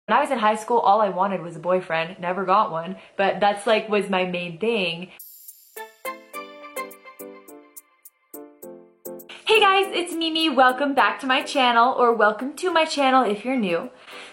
When I was in high school, all I wanted was a boyfriend. Never got one, but that's like was my main thing. Hey guys, it's Mimi. Welcome back to my channel, or welcome to my channel if you're new.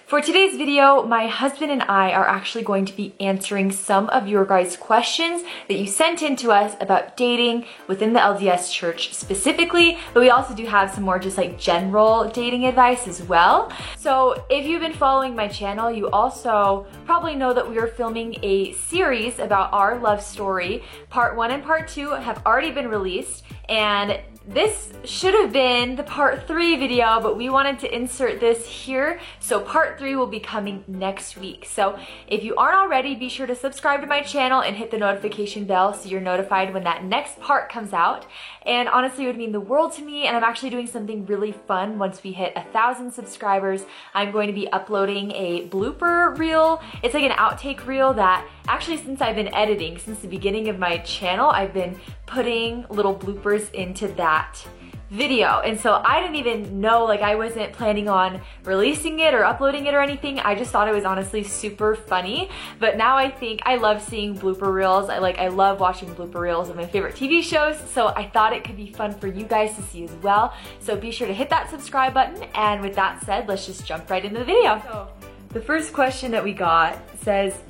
For today's video, my husband and I are actually going to be answering some of your guys' questions that you sent in to us about dating within the LDS church specifically, but we also do have some more just like general dating advice as well. So if you've been following my channel, you also probably know that we are filming a series about our love story. Part 1 and Part 2 have already been released, and this should have been the Part 3 video, but we wanted to insert this here. So Part 3 will be coming next week. So if you aren't already, be sure to subscribe to my channel and hit the notification bell so you're notified when that next part comes out. And honestly, it would mean the world to me, and I'm actually doing something really fun once we hit 1,000 subscribers. I'm going to be uploading a blooper reel. It's like an outtake reel that actually, since I've been editing, since the beginning of my channel, I've been putting little bloopers into that video. And so I didn't even know, like I wasn't planning on releasing it or uploading it or anything. I just thought it was honestly super funny. But now I think I love seeing blooper reels. I love watching blooper reels of my favorite TV shows. So I thought it could be fun for you guys to see as well. So be sure to hit that subscribe button. And with that said, let's just jump right into the video. So the first question that we got says,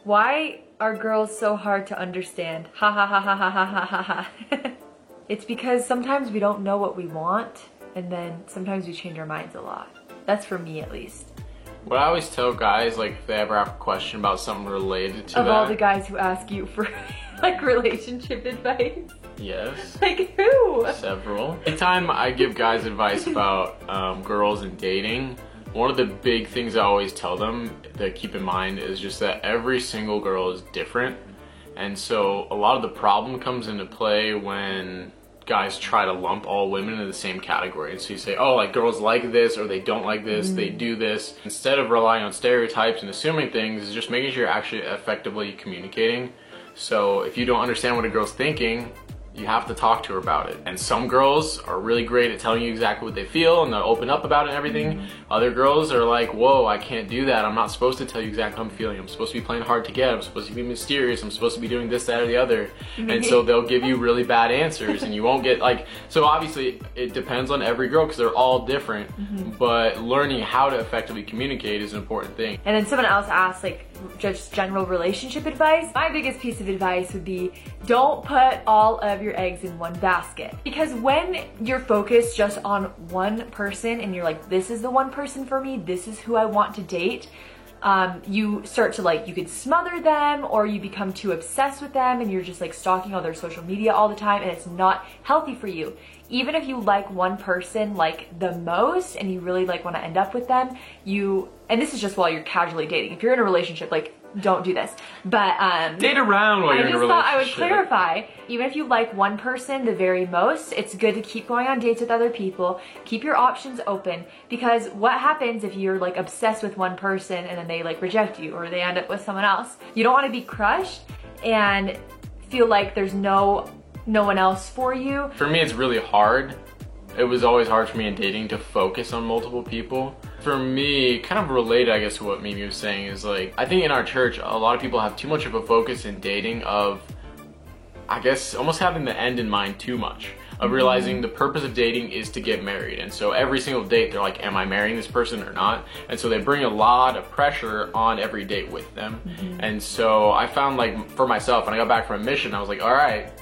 why are girls so hard to understand? Ha ha ha ha ha ha ha ha. It's because sometimes we don't know what we want, and then sometimes we change our minds a lot. That's for me at least. What I always tell guys, like if they ever have a question about something related to that. Of all the guys who ask you for like relationship advice. Yes. Like who? Several. Anytime I give guys advice about girls and dating, one of the big things I always tell them to keep in mind is just that every single girl is different. And so a lot of the problem comes into play when guys try to lump all women into the same category. And so you say, oh, like girls like this, or they don't like this, they do this. Instead of relying on stereotypes and assuming things, is just making sure you're actually effectively communicating. So if you don't understand what a girl's thinking, you have to talk to her about it. And some girls are really great at telling you exactly what they feel, and they'll open up about it and everything. Other girls are like, whoa, I can't do that. I'm not supposed to tell you exactly how I'm feeling. I'm supposed to be playing hard to get. I'm supposed to be mysterious. I'm supposed to be doing this, that, or the other. And so they'll give you really bad answers, and you won't get like, so obviously it depends on every girl because they're all different, but learning how to effectively communicate is an important thing. And then someone else asked like just general relationship advice. My biggest piece of advice would be, don't put all of your eggs in one basket. Because when you're focused just on one person and you're like, this is the one person for me, this is who I want to date, you start to like, you could smother them, or you become too obsessed with them and you're just like stalking all their social media all the time, and it's not healthy for you. Even if you like one person like the most and you really like want to end up with them, and this is just while you're casually dating. If you're in a relationship, like, don't do this. But date around while you're in a relationship. I just thought I would clarify, even if you like one person the very most, it's good to keep going on dates with other people. Keep your options open, because what happens if you're like obsessed with one person and then they like reject you or they end up with someone else? You don't want to be crushed and feel like there's no one else for you. For me, it's really hard. It was always hard for me in dating to focus on multiple people. For me, kind of related, I guess, to what Mimi was saying is like, I think in our church, a lot of people have too much of a focus in dating of, I guess, almost having the end in mind too much. Of realizing the purpose of dating is to get married. And so every single date, they're like, am I marrying this person or not? And so they bring a lot of pressure on every date with them. And so I found, like, for myself, when I got back from a mission, I was like, all right,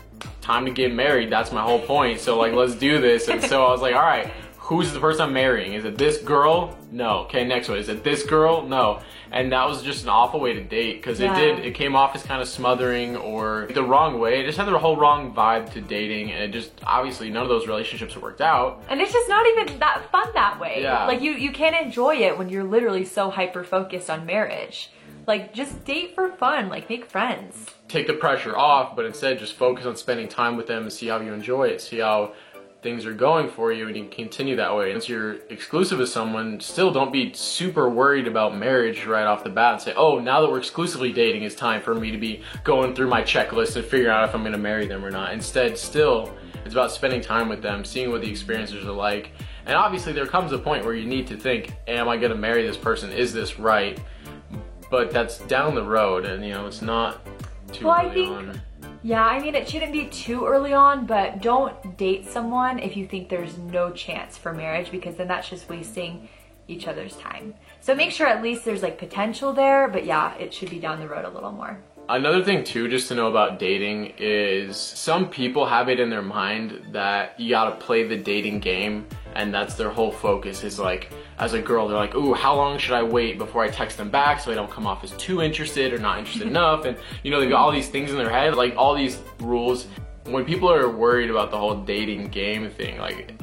time to get married. That's my whole point. So like, let's do this. And so I was like, all right, who's the person I'm marrying? Is it this girl? No. Okay, next one. Is it this girl? No. And that was just an awful way to date, because it came off as kind of smothering or the wrong way. It just had the whole wrong vibe to dating, and it just, obviously none of those relationships worked out. And it's just not even that fun that way. Yeah. Like you can't enjoy it when you're literally so hyper focused on marriage. Like, just date for fun, like make friends. Take the pressure off, but instead just focus on spending time with them and see how you enjoy it, see how things are going for you, and you can continue that way. Once you're exclusive with someone, still don't be super worried about marriage right off the bat and say, oh, now that we're exclusively dating, it's time for me to be going through my checklist and figuring out if I'm gonna marry them or not. Instead, still, it's about spending time with them, seeing what the experiences are like, And obviously there comes a point where you need to think, am I gonna marry this person? Is this right? But that's down the road, and it's not too early on. Yeah, I mean, it shouldn't be too early on, but don't date someone if you think there's no chance for marriage, because then that's just wasting each other's time. So make sure at least there's like potential there, but yeah, it should be down the road a little more. Another thing too, just to know about dating, is some people have it in their mind that you gotta play the dating game, and that's their whole focus, is like, as a girl, they're like, ooh, how long should I wait before I text them back so I don't come off as too interested or not interested enough? And they've got all these things in their head, like all these rules. When people are worried about the whole dating game thing, like,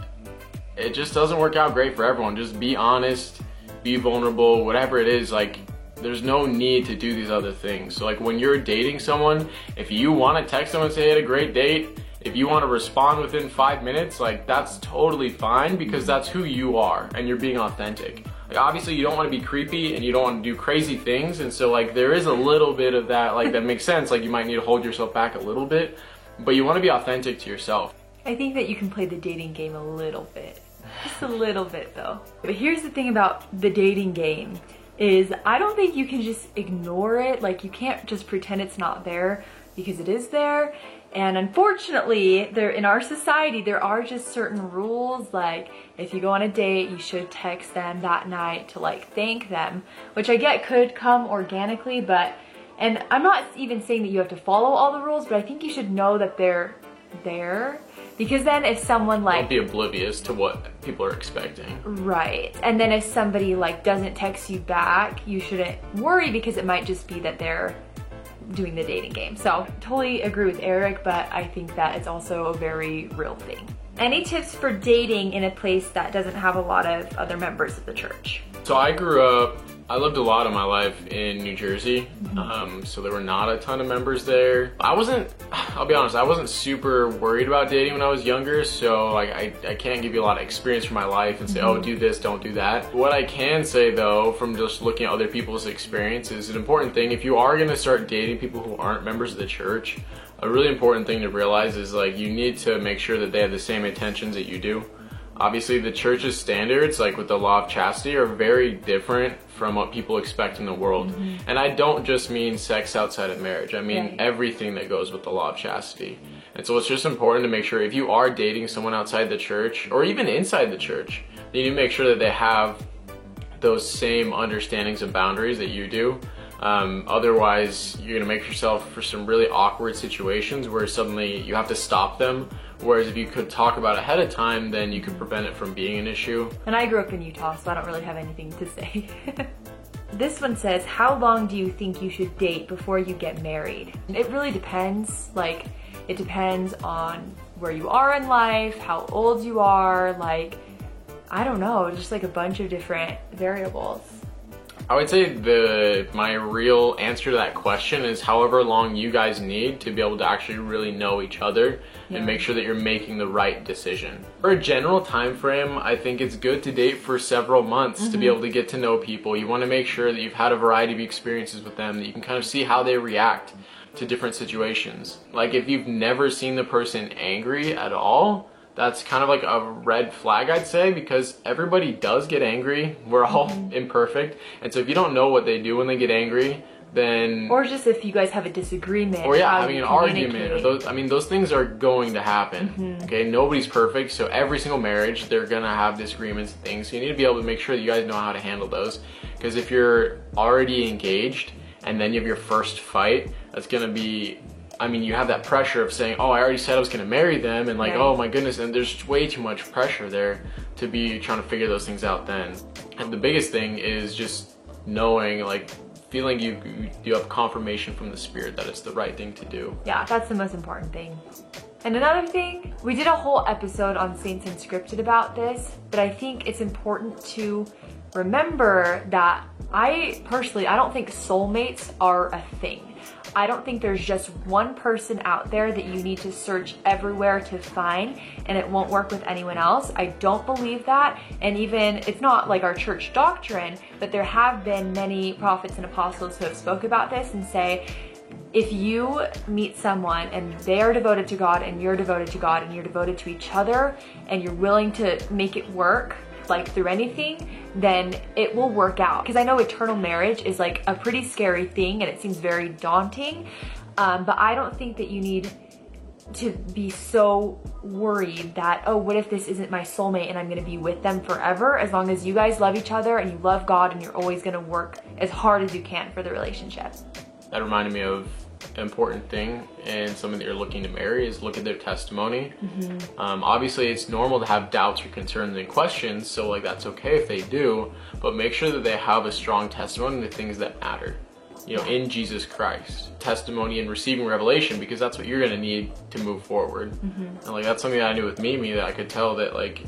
it just doesn't work out great for everyone. Just be honest, be vulnerable, whatever it is, like, there's no need to do these other things. So like when you're dating someone, if you want to text them and say you had a great date, if you want to respond within 5 minutes, like, that's totally fine, because that's who you are and you're being authentic. Like, obviously you don't want to be creepy and you don't want to do crazy things, and so like there is a little bit of that, like, that makes sense. Like, you might need to hold yourself back a little bit, but you want to be authentic to yourself. I think that you can play the dating game a little bit. Just a little bit though. But here's the thing about the dating game, is I don't think you can just ignore it. Like, you can't just pretend it's not there, because it is there. And unfortunately, in our society, there are just certain rules. Like, if you go on a date, you should text them that night to like thank them, which I get could come organically, and I'm not even saying that you have to follow all the rules, but I think you should know that they're there, because then if someone like... Don't be oblivious to what people are expecting. Right. And then if somebody like doesn't text you back, you shouldn't worry, because it might just be that they're doing the dating game. So totally agree with Eric, but I think that it's also a very real thing. Any tips for dating in a place that doesn't have a lot of other members of the church? So I lived a lot of my life in New Jersey, so there were not a ton of members there. I'll be honest, I wasn't super worried about dating when I was younger, so like I can't give you a lot of experience from my life and say, oh, do this, don't do that. What I can say though, from just looking at other people's experiences, an important thing, if you are gonna start dating people who aren't members of the church, a really important thing to realize is like you need to make sure that they have the same intentions that you do. Obviously the church's standards, like with the law of chastity, are very different from what people expect in the world. And I don't just mean sex outside of marriage, I mean everything that goes with the law of chastity. And so it's just important to make sure if you are dating someone outside the church, or even inside the church, you need to make sure that they have those same understandings and boundaries that you do. Otherwise, you're gonna make yourself for some really awkward situations where suddenly you have to stop them. Whereas if you could talk about it ahead of time, then you could prevent it from being an issue. And I grew up in Utah, so I don't really have anything to say. This one says, how long do you think you should date before you get married? It really depends. Like, it depends on where you are in life, how old you are, like, I don't know, just like a bunch of different variables. I would say my real answer to that question is however long you guys need to be able to actually really know each other and make sure that you're making the right decision. For a general time frame, I think it's good to date for several months to be able to get to know people. You want to make sure that you've had a variety of experiences with them, that you can kind of see how they react to different situations. Like if you've never seen the person angry at all, that's kind of like a red flag, I'd say, because everybody does get angry. We're all imperfect. And so if you don't know what they do when they get angry, then... Or just if you guys have a disagreement. Or having an argument. Or those things are going to happen. Okay, nobody's perfect. So every single marriage, they're going to have disagreements and things. So you need to be able to make sure that you guys know how to handle those. Because if you're already engaged and then you have your first fight, that's going to be... you have that pressure of saying, oh, I already said I was going to marry them, and like, oh my goodness, and there's way too much pressure there to be trying to figure those things out then. And the biggest thing is just knowing, like, feeling you have confirmation from the Spirit that it's the right thing to do. Yeah, that's the most important thing. And another thing, we did a whole episode on Saints Unscripted about this, but I think it's important to remember that I don't think soulmates are a thing. I don't think there's just one person out there that you need to search everywhere to find and it won't work with anyone else. I don't believe that. And even, it's not like our church doctrine, but there have been many prophets and apostles who have spoke about this and say, if you meet someone and they are devoted to God and you're devoted to God and you're devoted to each other and you're willing to make it work, like through anything, then it will work out. Because I know eternal marriage is like a pretty scary thing and it seems very daunting, but I don't think that you need to be so worried that, oh, what if this isn't my soulmate and I'm gonna be with them forever? As long as you guys love each other and you love God and you're always gonna work as hard as you can for the relationship. That reminded me of an important thing in someone that you're looking to marry is look at their testimony. Obviously it's normal to have doubts or concerns and questions, so like that's okay if they do, but make sure that they have a strong testimony in the things that matter, you know, in Jesus Christ. Testimony and receiving revelation, because that's what you're gonna need to move forward. And like that's something that I knew with Mimi, that I could tell that like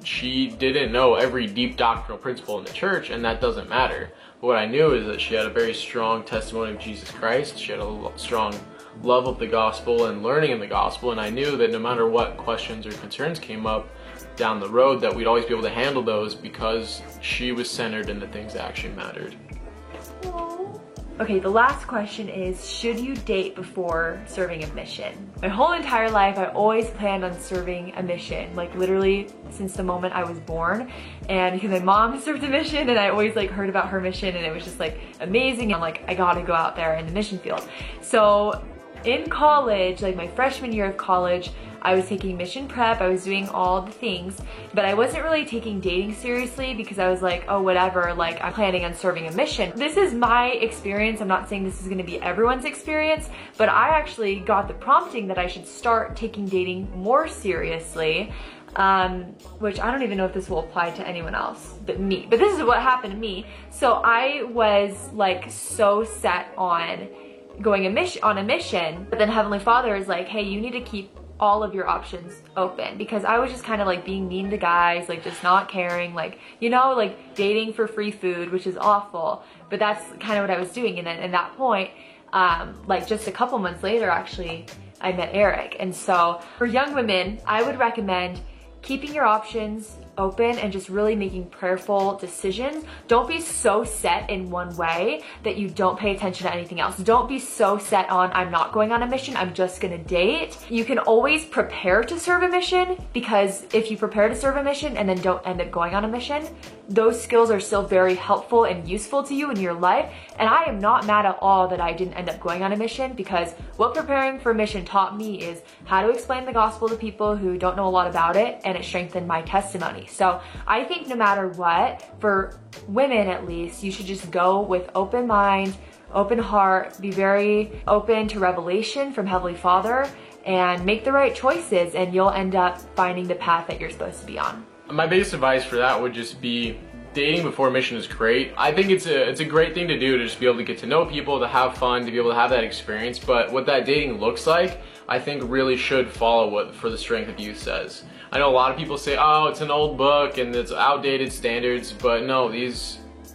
she didn't know every deep doctrinal principle in the church, and that doesn't matter. But what I knew is that she had a very strong testimony of Jesus Christ. She had a strong love of the gospel and learning in the gospel, and I knew that no matter what questions or concerns came up down the road, that we'd always be able to handle those because she was centered in the things that actually mattered. Okay, the last question is, should you date before serving a mission? My whole entire life, I always planned on serving a mission, like literally since the moment I was born. And because my mom served a mission and I always like heard about her mission and it was just like amazing. And I'm like, I gotta go out there in the mission field. So in college, like my freshman year of college, I was taking mission prep, I was doing all the things, but I wasn't really taking dating seriously because I was like, oh, whatever, like I'm planning on serving a mission. This is my experience. I'm not saying this is gonna be everyone's experience, but I actually got the prompting that I should start taking dating more seriously, which I don't even know if this will apply to anyone else but me, but this is what happened to me. So I was like so set on going on a mission, but then Heavenly Father is like, hey, you need to keep all of your options open, because I was just kind of like being mean to guys, like just not caring, like, you know, like dating for free food, which is awful, but that's kind of what I was doing. And then at that point, like just a couple months later, actually, I met Eric. And so for young women, I would recommend keeping your options open and just really making prayerful decisions. Don't be so set in one way that you don't pay attention to anything else. Don't be so set on, I'm not going on a mission, I'm just gonna date. You can always prepare to serve a mission, because if you prepare to serve a mission and then don't end up going on a mission, those skills are still very helpful and useful to you in your life. And I am not mad at all that I didn't end up going on a mission, because what preparing for a mission taught me is how to explain the gospel to people who don't know a lot about it, and it strengthened my testimony. So I think no matter what, for women at least, you should just go with open mind, open heart, be very open to revelation from Heavenly Father, and make the right choices, and you'll end up finding the path that you're supposed to be on. My biggest advice for that would just be, dating before mission is great. I think it's a great thing to do, to just be able to get to know people, to have fun, to be able to have that experience. But what that dating looks like, I think really should follow what For the Strength of Youth says. I know a lot of people say, oh, it's an old book and it's outdated standards, but no,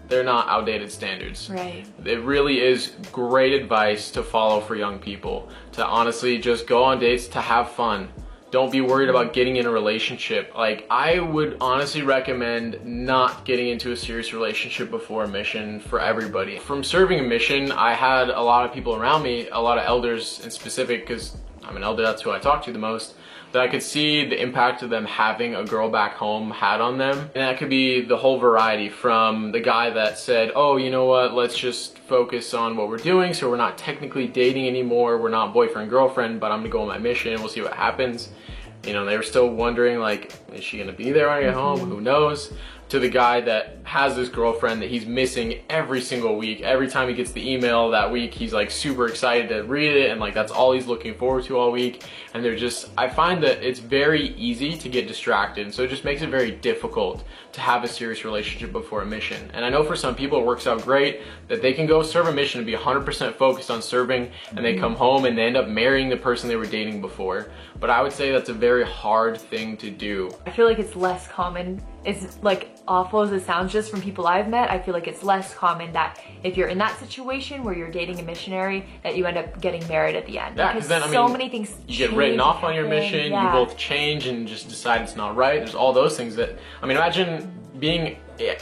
they're not outdated standards. Right. It really is great advice to follow for young people, to honestly just go on dates, to have fun. Don't be worried about getting in a relationship. Like, I would honestly recommend not getting into a serious relationship before a mission for everybody. From serving a mission, I had a lot of people around me, a lot of elders in specific, because I'm an elder, that's who I talk to the most, that I could see the impact of them having a girl back home had on them. And that could be the whole variety, from the guy that said, oh, you know what, let's just focus on what we're doing, so we're not technically dating anymore, we're not boyfriend, girlfriend, but I'm gonna go on my mission and we'll see what happens. You know, they were still wondering, like, is she gonna be there when I get home? Who knows? To the guy that has this girlfriend that he's missing every single week. Every time he gets the email that week, he's like super excited to read it, and like that's all he's looking forward to all week. And they're just, I find that it's very easy to get distracted, so it just makes it very difficult to have a serious relationship before a mission. And I know for some people it works out great, that they can go serve a mission and be 100% focused on serving, and they come home and they end up marrying the person they were dating before. But I would say that's a very hard thing to do. I feel like it's less common. It's like awful as it sounds, just from people I've met, I feel like it's less common that if you're in that situation where you're dating a missionary, that you end up getting married at the end. Yeah, because then, I mean, so many things you get written off on your mission, yeah. You both change and just decide it's not right. There's all those things that, I mean, imagine being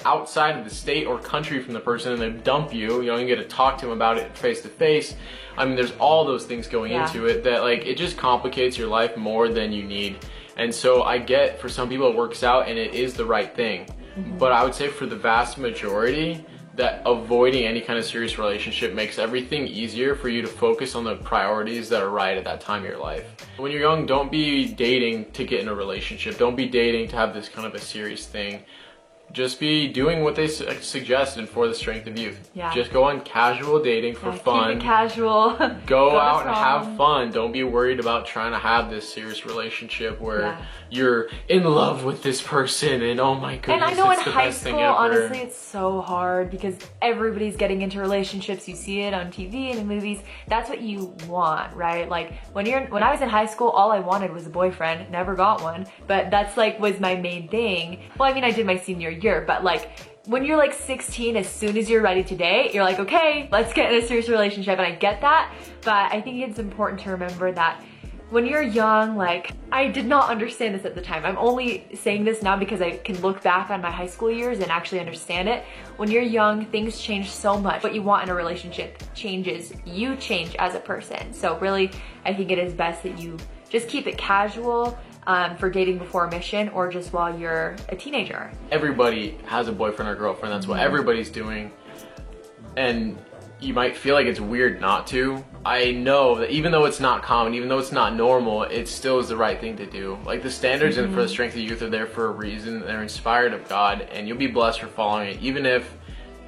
outside of the state or country from the person and they dump you, you don't get to talk to them about it face to face. I mean, there's all those things going into it that like, it just complicates your life more than you need. And so I get for some people it works out and it is the right thing. But I would say for the vast majority, that avoiding any kind of serious relationship makes everything easier for you to focus on the priorities that are right at that time of your life. When you're young, don't be dating to get in a relationship. Don't be dating to have this kind of a serious thing. Just be doing what they suggest and for the strength of youth. Just go on casual dating for fun. Keep it casual. Go out and have fun. Don't be worried about trying to have this serious relationship where you're in love with this person and oh my goodness, and I know it's in the high best school, thing ever. honestly, it's so hard because everybody's getting into relationships. You see it on TV and in movies. That's what you want, right? Like when I was in high school, all I wanted was a boyfriend. Never got one, but that's like was my main thing. Well, I mean, I did my senior year, but like when you're like 16, as soon as you're ready to date, you're like, okay, let's get in a serious relationship. And I get that, but I think it's important to remember that when you're young, like I did not understand this at the time. I'm only saying this now because I can look back on my high school years and actually understand it. When you're young, things change so much. What you want in a relationship changes. You change as a person. So really, I think it is best that you just keep it casual for dating before a mission or just while you're a teenager. Everybody has a boyfriend or girlfriend. That's what everybody's doing. And you might feel like it's weird not to. I know that even though it's not common, even though it's not normal, it still is the right thing to do. Like the standards and for the strength of youth are there for a reason. They're inspired of God and you'll be blessed for following it, even if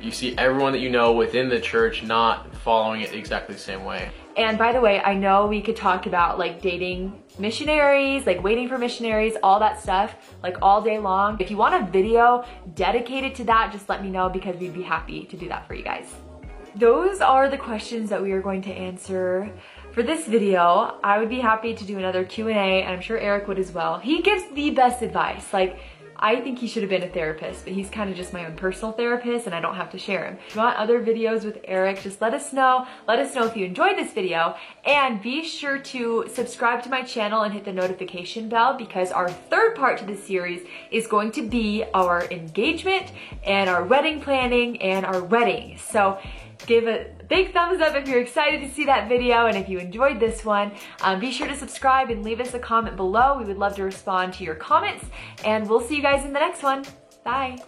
you see everyone that you know within the church not following it exactly the same way. And by the way, I know we could talk about like dating missionaries, like waiting for missionaries, all that stuff, like all day long. If you want a video dedicated to that, just let me know because we'd be happy to do that for you guys. Those are the questions that we are going to answer for this video. I would be happy to do another Q&A, and I'm sure Eric would as well. He gives the best advice. Like, I think he should have been a therapist, but he's kind of just my own personal therapist and I don't have to share him. If you want other videos with Eric, just let us know. Let us know if you enjoyed this video, and be sure to subscribe to my channel and hit the notification bell because our third part to this series is going to be our engagement and our wedding planning and our wedding. So give a big thumbs up if you're excited to see that video, and if you enjoyed this one, be sure to subscribe and leave us a comment below. We would love to respond to your comments, and we'll see you guys in the next one. Bye.